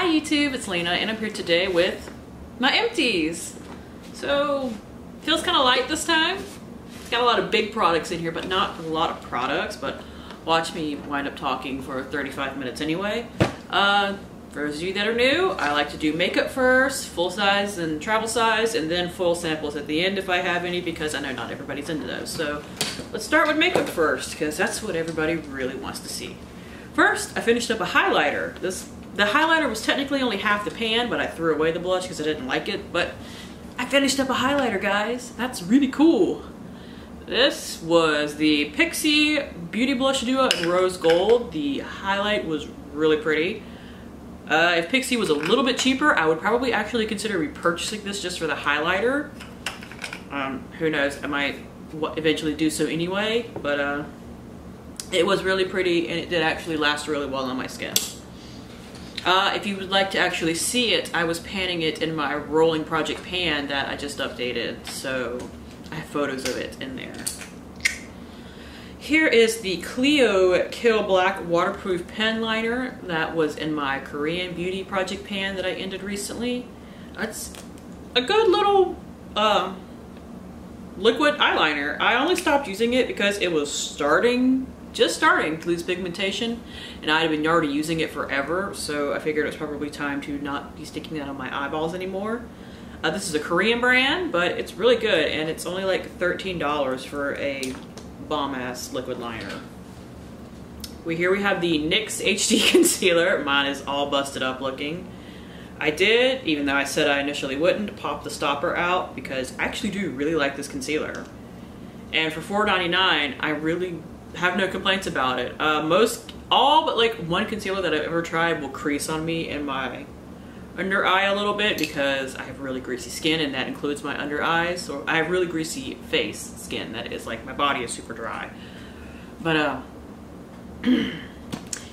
Hi YouTube, it's Lena and I'm here today with my Empties. So, feels kind of light this time. Got a lot of big products in here, but not a lot of products, but watch me wind up talking for 35 minutes anyway. For those of you that are new, I like to do makeup first, full size and travel size, and then full samples at the end if I have any, because I know not everybody's into those. So let's start with makeup first, because that's what everybody really wants to see. First, I finished up a highlighter. The highlighter was technically only half the pan, but I threw away the blush because I didn't like it. But I finished up a highlighter, guys. That's really cool. This was the Pixie Beauty Blush Duo in Rose Gold. The highlight was really pretty. If Pixie was a little bit cheaper, I would probably actually consider repurchasing this just for the highlighter. Who knows, I might eventually do so anyway, but it was really pretty and it did actually last really well on my skin. If you would like to actually see it, I was panning it in my rolling project pan that I just updated, so I have photos of it in there. Here is the Clio Kill Black waterproof pen liner that was in my Korean beauty project pan that I ended recently. That's a good little liquid eyeliner. I only stopped using it because it was just starting to lose pigmentation, and I had been already using it forever, so I figured it was probably time to not be sticking that on my eyeballs anymore. This is a Korean brand, but it's really good, and it's only like $13 for a bomb-ass liquid liner. Here we have the NYX HD Concealer. Mine is all busted up looking. I did, even though I said I initially wouldn't, pop the stopper out because I actually do really like this concealer. And for $4.99, I really have no complaints about it. All but like one concealer that I've ever tried will crease on me in my under eye a little bit because I have really greasy skin, and that includes my under eyes. So I have really greasy face skin, that is, like my body is super dry. But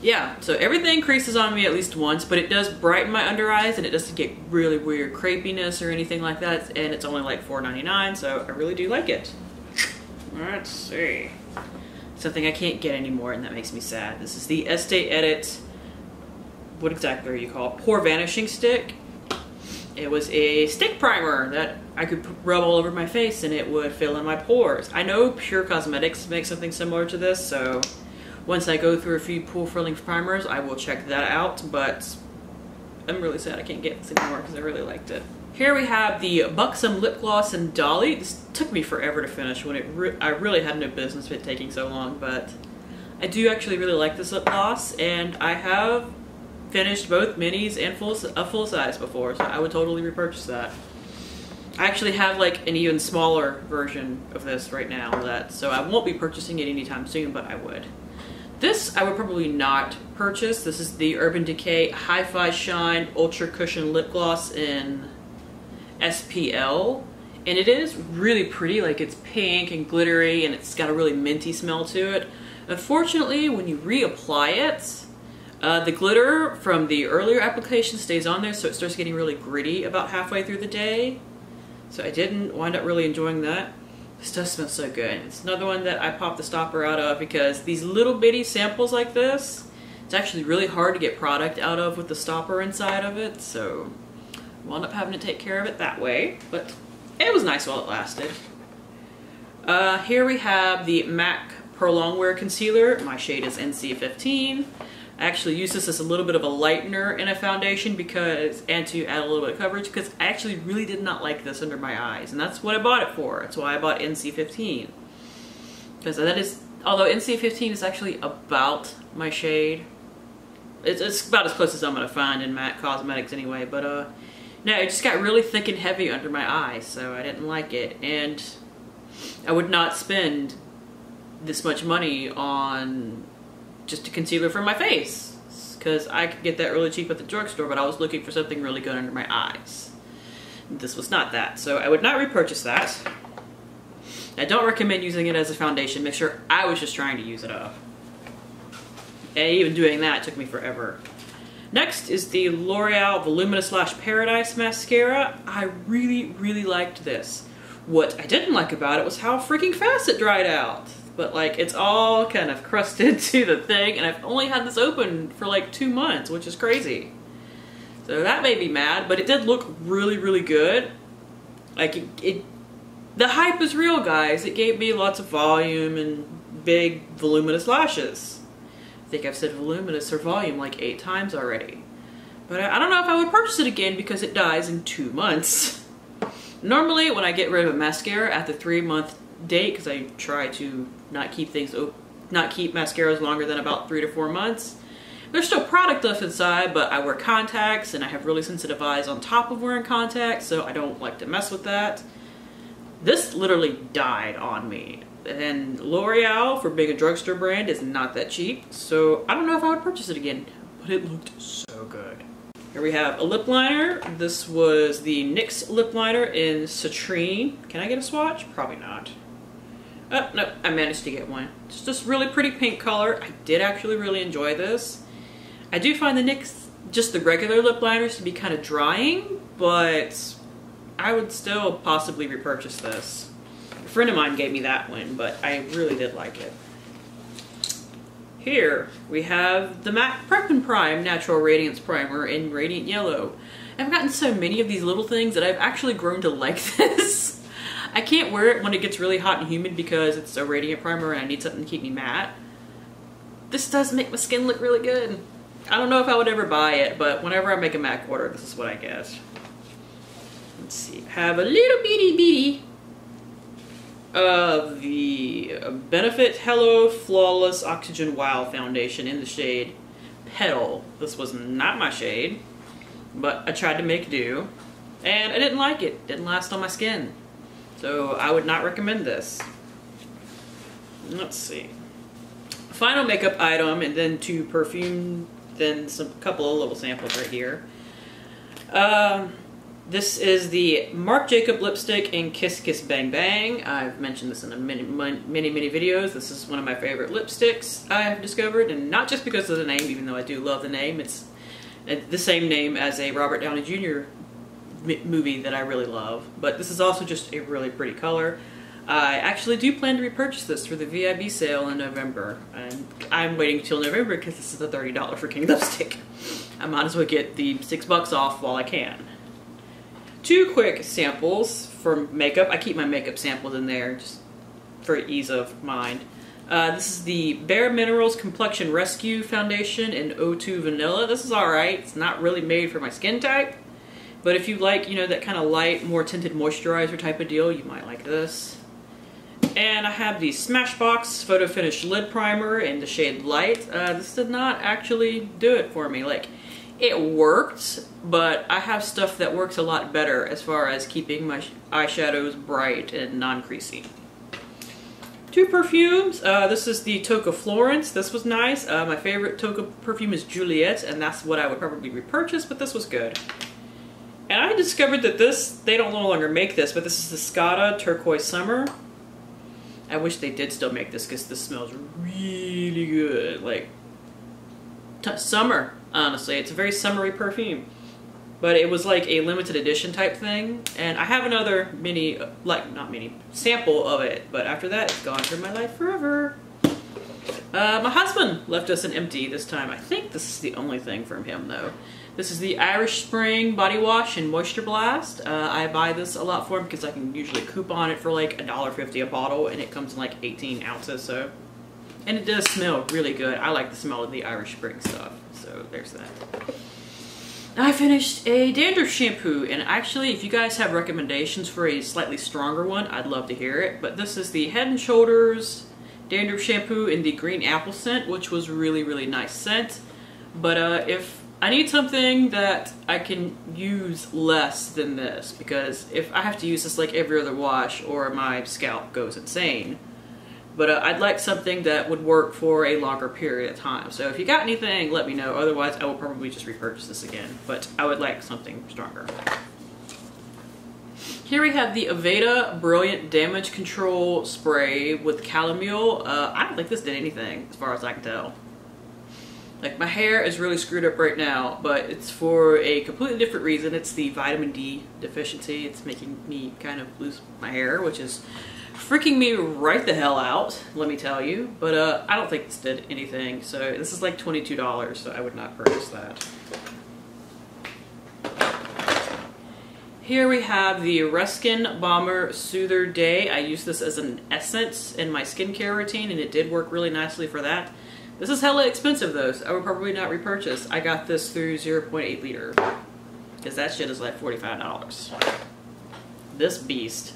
yeah, so everything creases on me at least once, but it does brighten my under eyes and it doesn't get really weird crepiness or anything like that, and it's only like $4.99, so I really do like it. Let's see. Something I can't get anymore, and that makes me sad. This is the Estee Edit, what exactly are you called? Pore Vanishing Stick. It was a stick primer that I could rub all over my face and it would fill in my pores. I know Pure Cosmetics makes something similar to this, so once I go through a few pore filling primers, I will check that out, but I'm really sad I can't get this anymore because I really liked it. Here we have the Buxom Lip Gloss in Dolly. This took me forever to finish when I really had no business with it taking so long, but I do actually really like this lip gloss, and I have finished both minis and a full size before, so I would totally repurchase that. I actually have like an even smaller version of this right now, so I won't be purchasing it anytime soon, but I would. This I would probably not purchase. This is the Urban Decay Hi-Fi Shine Ultra Cushion Lip Gloss in SPL, and it is really pretty. Like, it's pink and glittery and it's got a really minty smell to it. Unfortunately, when you reapply it, the glitter from the earlier application stays on there, so it starts getting really gritty about halfway through the day, so I didn't wind up really enjoying that. This does smell so good. It's another one that I popped the stopper out of because these little bitty samples like this, it's actually really hard to get product out of with the stopper inside of it, so wound up having to take care of it that way, but it was nice while it lasted. Here we have the MAC Pro Longwear Concealer. My shade is NC15. I actually use this as a little bit of a lightener in a foundation and to add a little bit of coverage, because I actually really did not like this under my eyes, and that's what I bought it for. That's why I bought NC15. Because that is, although NC15 is actually about my shade, it's about as close as I'm going to find in MAC Cosmetics anyway, but no, it just got really thick and heavy under my eyes, so I didn't like it, and I would not spend this much money on just a concealer for my face, because I could get that really cheap at the drugstore, but I was looking for something really good under my eyes. This was not that, so I would not repurchase that. I don't recommend using it as a foundation. Make sure I was just trying to use it up. And even doing that took me forever. Next is the L'Oreal Voluminous Lash Paradise Mascara. I really, really liked this. What I didn't like about it was how freaking fast it dried out. But like, it's all kind of crusted to the thing, and I've only had this open for like 2 months, which is crazy. So that made me mad, but it did look really, really good. Like the hype is real, guys. It gave me lots of volume and big voluminous lashes. I think I've said voluminous or volume like 8 times already. But I don't know if I would purchase it again because it dies in 2 months. Normally when I get rid of a mascara at the 3-month date, because I try to not keep mascaras longer than about 3 to 4 months. There's still product left inside, but I wear contacts and I have really sensitive eyes on top of wearing contacts, so I don't like to mess with that. This literally died on me. And L'Oreal, for being a drugstore brand, is not that cheap, so I don't know if I would purchase it again, but it looked so good. Here we have a lip liner. This was the NYX lip liner in Citrine. Can I get a swatch? Probably not. Oh, no, I managed to get one. It's just really pretty pink color. I did actually really enjoy this. I do find the NYX, just the regular lip liners, to be kind of drying, but I would still possibly repurchase this. A friend of mine gave me that one, but I really did like it. Here we have the MAC Prep and Prime Natural Radiance Primer in Radiant Yellow. I've gotten so many of these little things that I've actually grown to like this. I can't wear it when it gets really hot and humid because it's a radiant primer and I need something to keep me matte. This does make my skin look really good. I don't know if I would ever buy it, but whenever I make a MAC order, this is what I get. Let's see, I have a little bitty of the Benefit Hello Flawless Oxygen Wow Foundation in the shade Petal. This was not my shade, but I tried to make do, and I didn't like it. It didn't last on my skin. So I would not recommend this. Let's see. Final makeup item, and then 2 perfume, then some couple of little samples right here. This is the Marc Jacob lipstick in Kiss Kiss Bang Bang. I've mentioned this in many videos. This is one of my favorite lipsticks I have discovered, and not just because of the name, even though I do love the name. It's the same name as a Robert Downey Jr. movie that I really love, but this is also just a really pretty color. I actually do plan to repurchase this for the VIB sale in November, and I'm waiting till November because this is a $30 freaking lipstick. I might as well get the $6 off while I can. 2 quick samples for makeup. I keep my makeup samples in there just for ease of mind. This is the Bare Minerals Complexion Rescue Foundation in O2 Vanilla. This is alright. It's not really made for my skin type, but if you like, you know, that kind of light, more tinted moisturizer type of deal, you might like this. And I have the Smashbox Photo Finish Lid Primer in the shade Light. This did not actually do it for me. Like, it worked, but I have stuff that works a lot better as far as keeping my eyeshadows bright and non-creasy. 2 perfumes. This is the Tocca Florence. This was nice. My favorite Tocca perfume is Juliette, and that's what I would probably repurchase, but this was good. And I discovered that they don't no longer make this, but this is the Scotta Turquoise Summer. I wish they did still make this because this smells really good. Like, summer, honestly. It's a very summery perfume. But it was like a limited edition type thing. And I have another sample of it. But after that, it's gone from my life forever. My husband left us an empty this time. I think this is the only thing from him, though. This is the Irish Spring Body Wash and Moisture Blast. I buy this a lot for him because I can usually coupon it for like $1.50 a bottle, and it comes in like 18 ounces, so. And it does smell really good. I like the smell of the Irish Spring stuff, so there's that. I finished a dandruff shampoo, and actually, if you guys have recommendations for a slightly stronger one, I'd love to hear it. But this is the Head & Shoulders dandruff shampoo in the green apple scent, which was really, really nice scent. But if I need something that I can use less than this, because if I have to use this like every other wash or my scalp goes insane. But I'd like something that would work for a longer period of time. So if you got anything, let me know. Otherwise, I will probably just repurchase this again. But I would like something stronger. Here we have the Aveda Brilliant Damage Control Spray with Calomel. I don't think this did anything, as far as I can tell. Like, my hair is really screwed up right now, but it's for a completely different reason. It's the vitamin D deficiency. It's making me kind of lose my hair, which is freaking me right the hell out, let me tell you. But I don't think this did anything. So this is like $22, so I would not purchase that. Here we have the Ruskin Balmer Soother Day. I use this as an essence in my skincare routine, and it did work really nicely for that. This is hella expensive though, so I would probably not repurchase. I got this through 0.8 liter, because that shit is like $45. This beast,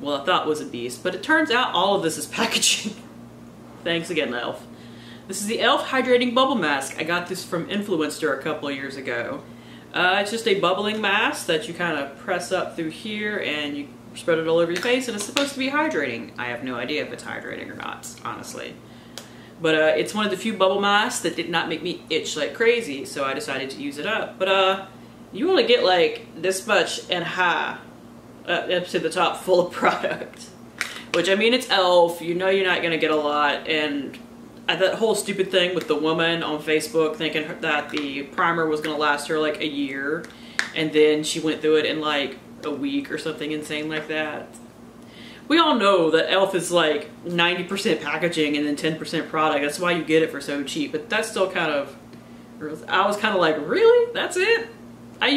well, I thought was a beast, but it turns out all of this is packaging. Thanks again, Elf. This is the Elf Hydrating Bubble Mask. I got this from Influencer a couple of years ago. It's just a bubbling mask that you kind of press up through here and you spread it all over your face, and it's supposed to be hydrating. I have no idea if it's hydrating or not, honestly. But it's one of the few bubble masks that did not make me itch like crazy, so I decided to use it up. But you only get like this much and high up to the top full of product. Which, I mean, it's Elf, you know you're not going to get a lot, and that whole stupid thing with the woman on Facebook thinking that the primer was going to last her like a year, and then she went through it in like a week or something insane like that. We all know that Elf is like 90% packaging and then 10% product. That's why you get it for so cheap, but that's still kind of, I was kind of like, really? That's it? I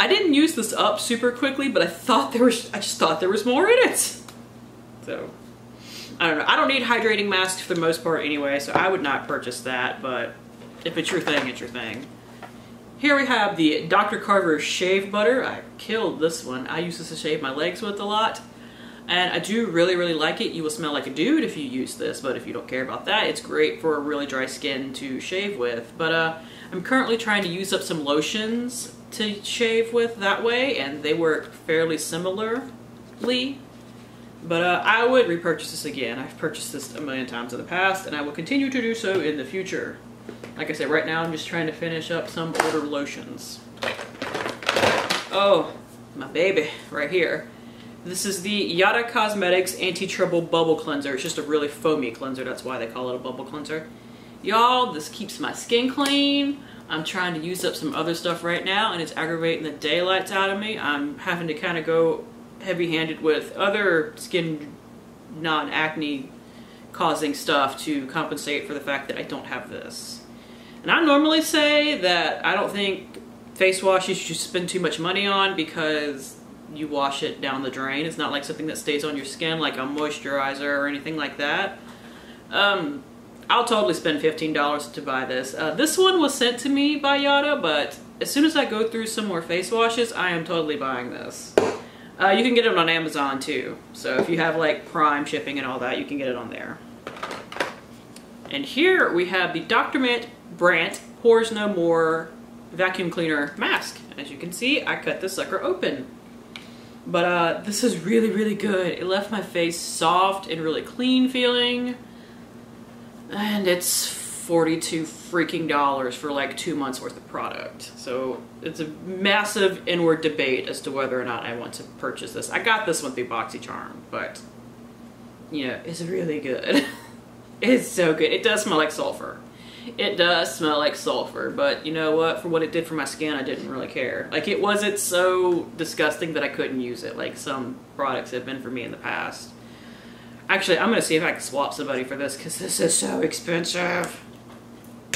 didn't use this up super quickly, but I just thought there was more in it. So, I don't know. I don't need hydrating masks for the most part anyway, so I would not purchase that, but if it's your thing, it's your thing. Here we have the Dr. Carver Shave Butter. I killed this one. I use this to shave my legs with a lot, and I do really, really like it. You will smell like a dude if you use this, but if you don't care about that, it's great for really dry skin to shave with. But I'm currently trying to use up some lotions to shave with that way, and they work fairly similarly. But I would repurchase this again. I've purchased this a million times in the past, and I will continue to do so in the future. Like I said, right now I'm just trying to finish up some older lotions. Oh, my baby, right here. This is the Yada Cosmetics Anti-Trouble Bubble Cleanser. It's just a really foamy cleanser, that's why they call it a bubble cleanser. Y'all, this keeps my skin clean. I'm trying to use up some other stuff right now, and it's aggravating the daylights out of me. I'm having to kind of go heavy-handed with other skin non-acne causing stuff to compensate for the fact that I don't have this. And I normally say that I don't think face washes you should spend too much money on because you wash it down the drain. It's not like something that stays on your skin like a moisturizer or anything like that. I'll totally spend $15 to buy this. This one was sent to me by Yada, but as soon as I go through some more face washes, I am totally buying this. You can get it on Amazon too. So if you have like Prime shipping and all that, you can get it on there. And here we have the Dr. Brandt Pores No More Vacuum Cleaner Mask. As you can see, I cut this sucker open. But this is really, really good. It left my face soft and really clean feeling. And it's $42 freaking for like 2 months worth of product. So it's a massive inward debate as to whether or not I want to purchase this. I got this one through BoxyCharm, but you know, it's really good. It's so good. It does smell like sulfur. It does smell like sulfur, but you know what? For what it did for my skin, I didn't really care. Like, it wasn't so disgusting that I couldn't use it, like some products have been for me in the past. Actually, I'm gonna see if I can swap somebody for this, because this is so expensive.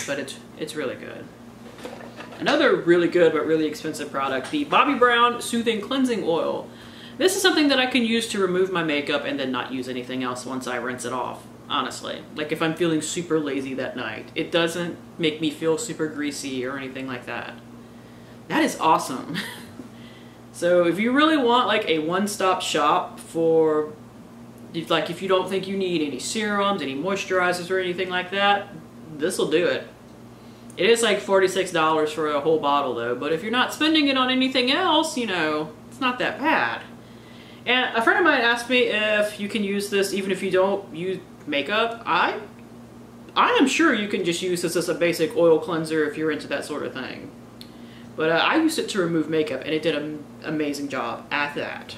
But it's really good. Another really good but really expensive product, the Bobbi Brown Soothing Cleansing Oil. This is something that I can use to remove my makeup and then not use anything else once I rinse it off. Honestly, like if I'm feeling super lazy that night, it doesn't make me feel super greasy or anything like that. That is awesome. So if you really want like a one-stop shop for, like, if you don't think you need any serums, any moisturizers or anything like that, this will do it. It is like $46 for a whole bottle though, but if you're not spending it on anything else, you know, it's not that bad. And a friend of mine asked me if you can use this even if you don't use makeup. I am sure you can just use this as a basic oil cleanser if you're into that sort of thing. But I used it to remove makeup, and it did an amazing job at that.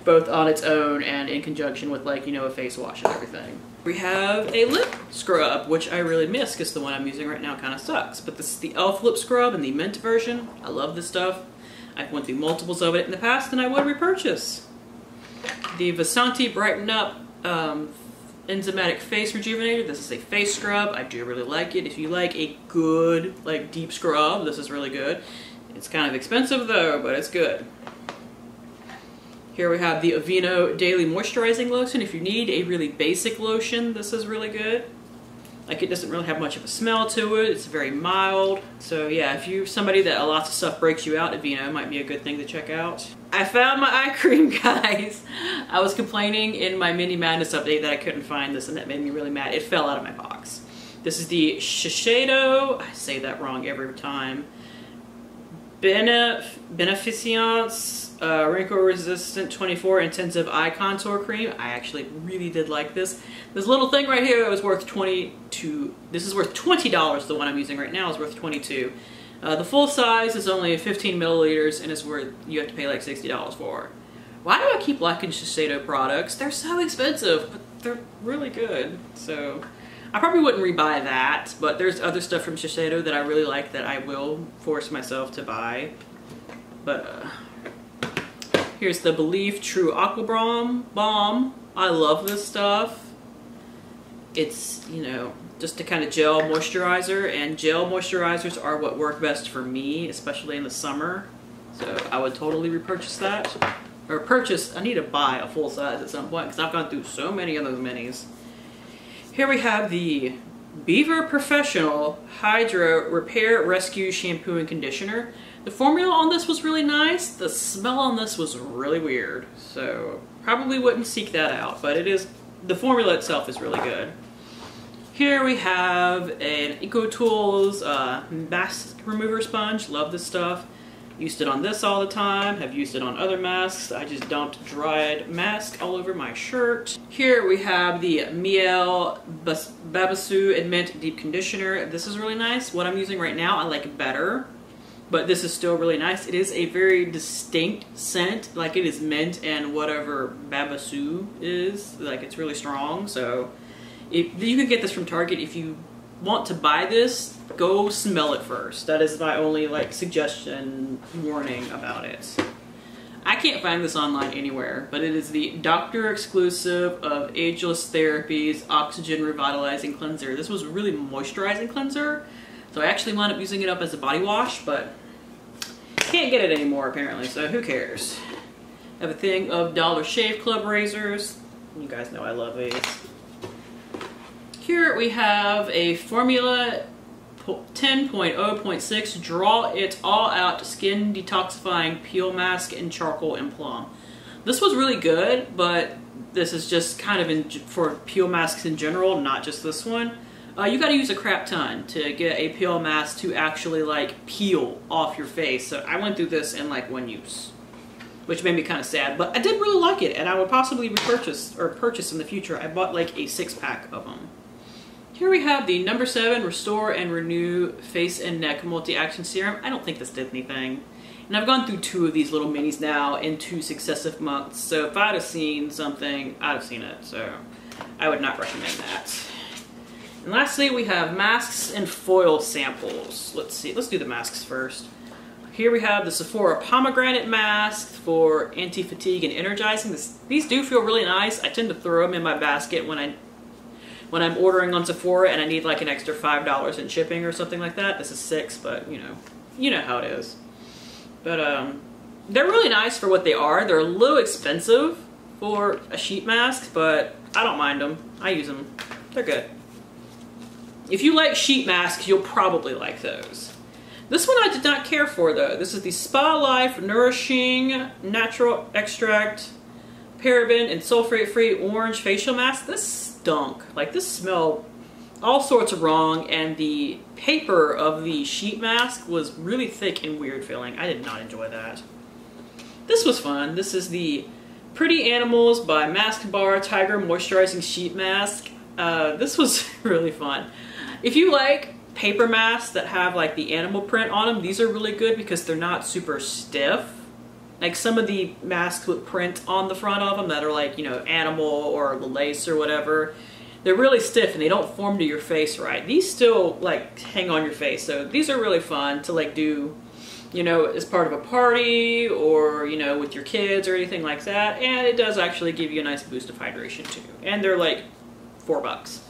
Both on its own and in conjunction with, like, you know, a face wash and everything. We have a lip scrub, which I really miss because the one I'm using right now kind of sucks. But this is the e.l.f. lip scrub in the mint version. I love this stuff. I've went through multiples of it in the past, and I would repurchase. The Vasanti Brighten Up Enzymatic Face Rejuvenator. This is a face scrub. I do really like it. If you like a good, like, deep scrub, this is really good. It's kind of expensive though, but it's good. Here we have the Aveeno Daily Moisturizing Lotion. If you need a really basic lotion, this is really good. Like, it doesn't really have much of a smell to it. It's very mild. So yeah, if you're somebody that lots of stuff breaks you out, Aveeno might be a good thing to check out. I found my eye cream, guys. I was complaining in my Mini Madness update that I couldn't find this, and that made me really mad. It fell out of my box. This is the Shiseido, I say that wrong every time, Beneficence Wrinkle Resistant 24 Intensive Eye Contour Cream. I actually really did like this. This little thing right here was worth $22. This is worth $20. The one I'm using right now is worth $22. The full size is only 15 milliliters and is worth, you have to pay like $60 for. Why do I keep liking Shiseido products? They're so expensive, but they're really good. So I probably wouldn't rebuy that, but there's other stuff from Shiseido that I really like that I will force myself to buy. But here's the Believe True Aqua Balm. I love this stuff. It's, you know, just a kind of gel moisturizer, and gel moisturizers are what work best for me, especially in the summer. So I would totally repurchase that. Or I need to buy a full size at some point because I've gone through so many of those minis. Here we have the Beaver Professional Hydro Repair Rescue Shampoo and Conditioner. The formula on this was really nice. The smell on this was really weird. So probably wouldn't seek that out, but it is, the formula itself is really good. Here we have an EcoTools mask remover sponge. Love this stuff. Used it on this all the time. Have used it on other masks. I just dumped dried mask all over my shirt. Here we have the Miel Babassu and Mint Deep Conditioner. This is really nice. What I'm using right now I like better, but this is still really nice. It is a very distinct scent. Like, it is mint and whatever Babassu is. Like, it's really strong. So if you can get this from Target. If you want to buy this, go smell it first. That is my only like suggestion, warning about it. I can't find this online anywhere, but it is the doctor exclusive of Ageless Therapies Oxygen Revitalizing Cleanser. This was a really moisturizing cleanser, so I actually wound up using it up as a body wash, but can't get it anymore apparently, so who cares. I have a thing of Dollar Shave Club razors. You guys know I love these. Here we have a Formula 10.0.6 Draw It All Out Skin Detoxifying Peel Mask in Charcoal and Plum. This was really good, but this is just kind of for peel masks in general, not just this one. You gotta use a crap ton to get a peel mask to actually like peel off your face. So I went through this in like one use, which made me kind of sad, but I did really like it, and I would possibly repurchase or purchase in the future. I bought like a 6-pack of them. Here we have the No. 7 Restore and Renew Face and Neck Multi-Action Serum. I don't think this did anything. And I've gone through 2 of these little minis now in 2 successive months. So if I'd have seen something, I'd have seen it. So I would not recommend that. And lastly, we have masks and foil samples. Let's see. Let's do the masks first. Here we have the Sephora Pomegranate Mask for anti-fatigue and energizing. These do feel really nice. I tend to throw them in my basket when I'm ordering on Sephora and I need like an extra $5 in shipping or something like that. This is $6, but you know how it is. But they're really nice for what they are. They're a little expensive for a sheet mask, but I don't mind them. I use them. They're good. If you like sheet masks, you'll probably like those. This one I did not care for though. This is the Spa Life Nourishing Natural Extract Paraben and Sulfate-Free Orange Facial Mask. This stunk. Like, this smelled all sorts of wrong, and the paper of the sheet mask was really thick and weird feeling. I did not enjoy that. This was fun. This is the Pretty Animals by Mask Bar Tiger Moisturizing Sheet Mask. This was really fun. If you like paper masks that have like the animal print on them, these are really good because they're not super stiff. Like some of the masks with print on the front of them that are like, animal or the lace or whatever, they're really stiff and they don't form to your face right. These still like hang on your face, so these are really fun to like do, as part of a party or, with your kids or anything like that. And it does actually give you a nice boost of hydration too. And they're like $4.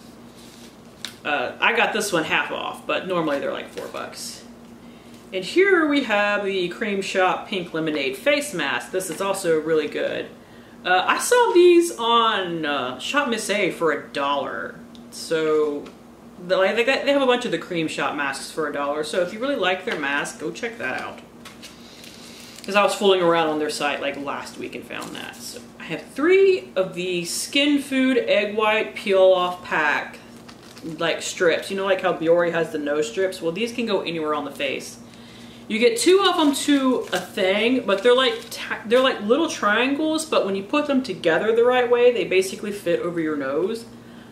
I got this one half off, but normally they're like $4. And here we have the Cream Shop Pink Lemonade Face Mask. This is also really good. I saw these on Shop Miss A for $1. So they have a bunch of the Cream Shop masks for $1. So if you really like their mask, go check that out. Because I was fooling around on their site like last week and found that. So I have 3 of the Skin Food Egg White Peel Off Pack like strips. You know, like how Biore has the nose strips? Well, these can go anywhere on the face. You get 2 of them to a thing, but they're like little triangles, but when you put them together the right way, they basically fit over your nose.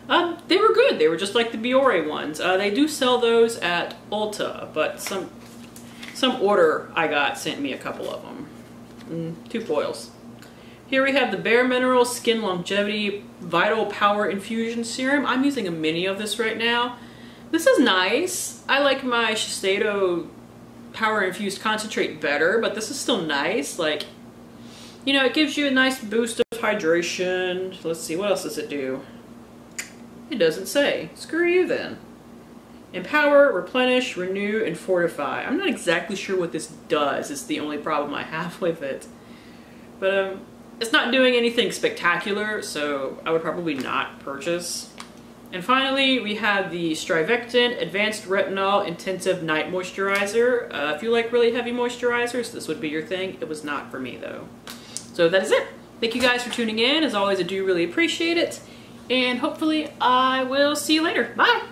They were good. They were just like the Biore ones. They do sell those at Ulta, but some order I got sent me a couple of them. 2 foils. Here we have the Bare Minerals Skin Longevity Vital Power Infusion Serum. I'm using a mini of this right now. This is nice. I like my Shiseido Power Infused Concentrate better, but this is still nice. Like, you know, it gives you a nice boost of hydration. Let's see, what else does it do? It doesn't say. Screw you then. Empower, replenish, renew, and fortify. I'm not exactly sure what this does. It's the only problem I have with it. But it's not doing anything spectacular, so I would probably not purchase. And finally, we have the Strivectin Advanced Retinol Intensive Night Moisturizer. If you like really heavy moisturizers, this would be your thing. It was not for me, though. So that is it. Thank you guys for tuning in. As always, I do really appreciate it. And hopefully, I will see you later. Bye!